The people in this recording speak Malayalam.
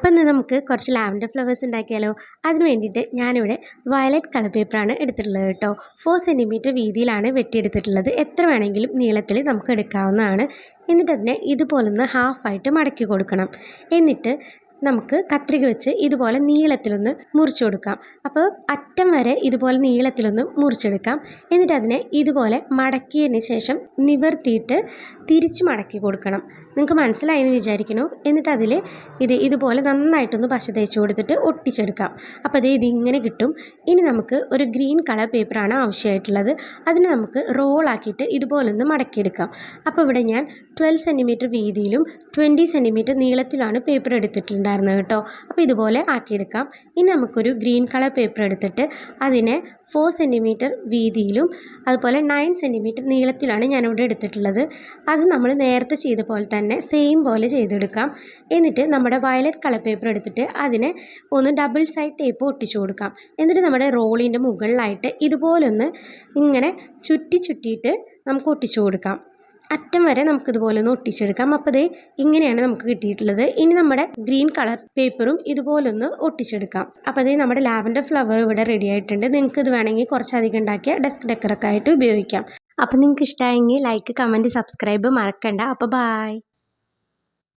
അപ്പം ഇന്ന് നമുക്ക് കുറച്ച് ലാവൻഡർ ഫ്ലവേഴ്സ് ഉണ്ടാക്കിയാലോ. അതിന് വേണ്ടിയിട്ട് ഞാനിവിടെ വയലറ്റ് കളർ പേപ്പറാണ് എടുത്തിട്ടുള്ളത് കേട്ടോ. 4 സെൻറ്റിമീറ്റർ വീതിയിലാണ് വെട്ടിയെടുത്തിട്ടുള്ളത്. എത്ര വേണമെങ്കിലും നീളത്തിൽ നമുക്ക് എടുക്കാവുന്നതാണ്. എന്നിട്ട് അതിനെ ഇതുപോലൊന്ന് ഹാഫായിട്ട് മടക്കി കൊടുക്കണം. എന്നിട്ട് നമുക്ക് കത്രിക വെച്ച് ഇതുപോലെ നീളത്തിലൊന്ന് മുറിച്ച് കൊടുക്കാം. അപ്പോൾ അറ്റം വരെ ഇതുപോലെ നീളത്തിലൊന്ന് മുറിച്ചെടുക്കാം. എന്നിട്ട് അതിനെ ഇതുപോലെ മടക്കിയതിന് ശേഷം നിവർത്തിയിട്ട് തിരിച്ച് മടക്കി കൊടുക്കണം. നിങ്ങൾക്ക് മനസ്സിലായി എന്ന് വിചാരിക്കുന്നു. എന്നിട്ട് അതിൽ ഇതുപോലെ നന്നായിട്ടൊന്ന് പശ തേച്ച് കൊടുത്തിട്ട് ഒട്ടിച്ചെടുക്കാം. അപ്പോൾ ഇതിങ്ങനെ കിട്ടും. ഇനി നമുക്ക് ഒരു ഗ്രീൻ കളർ പേപ്പറാണ് ആവശ്യമായിട്ടുള്ളത്. അതിന് നമുക്ക് റോളാക്കിയിട്ട് ഇതുപോലൊന്ന് മടക്കിയെടുക്കാം. അപ്പോൾ ഇവിടെ ഞാൻ 12 സെൻറ്റിമീറ്റർ വീതിയിലും 20 സെൻറ്റിമീറ്റർ നീളത്തിലാണ് പേപ്പർ എടുത്തിട്ടുണ്ടായിരുന്നത് കേട്ടോ. അപ്പോൾ ഇതുപോലെ ആക്കിയെടുക്കാം. ഇനി നമുക്കൊരു ഗ്രീൻ കളർ പേപ്പർ എടുത്തിട്ട് അതിനെ 4 സെൻറ്റിമീറ്റർ വീതിയിലും അതുപോലെ 9 സെൻറ്റിമീറ്റർ നീളത്തിലാണ് ഞാനിവിടെ എടുത്തിട്ടുള്ളത്. അത് നമ്മൾ നേരത്തെ ചെയ്ത പോലെ തന്നെ സെയിം പോലെ ചെയ്തെടുക്കാം. എന്നിട്ട് നമ്മുടെ വയലറ്റ് കളർ പേപ്പർ എടുത്തിട്ട് അതിനെ ഒന്ന് ഡബിൾ സൈഡ് ടേപ്പ് ഒട്ടിച്ചു കൊടുക്കാം. എന്നിട്ട് നമ്മുടെ റോളിൻ്റെ മുകളിലായിട്ട് ഇതുപോലൊന്ന് ഇങ്ങനെ ചുറ്റിയിട്ട് നമുക്ക് ഒട്ടിച്ചു കൊടുക്കാം. അറ്റം വരെ നമുക്കിതുപോലെ ഒന്ന് ഒട്ടിച്ചെടുക്കാം. അപ്പോൾ ഇങ്ങനെയാണ് നമുക്ക് കിട്ടിയിട്ടുള്ളത്. ഇനി നമ്മുടെ ഗ്രീൻ കളർ പേപ്പറും ഇതുപോലൊന്ന് ഒട്ടിച്ചെടുക്കാം. അപ്പോൾ നമ്മുടെ ലാവൻഡർ ഫ്ലവർ ഇവിടെ റെഡി ആയിട്ടുണ്ട്. നിങ്ങൾക്ക് ഇത് വേണമെങ്കിൽ കുറച്ചധികം ഉണ്ടാക്കിയ ഡെസ്ക് ഡെക്കറൊക്കെ ആയിട്ട് ഉപയോഗിക്കാം. അപ്പോൾ നിങ്ങൾക്ക് ഇഷ്ടമായെങ്കിൽ ലൈക്ക്, കമൻറ്റ്, സബ്സ്ക്രൈബ് മറക്കണ്ട. അപ്പോൾ ബായ്.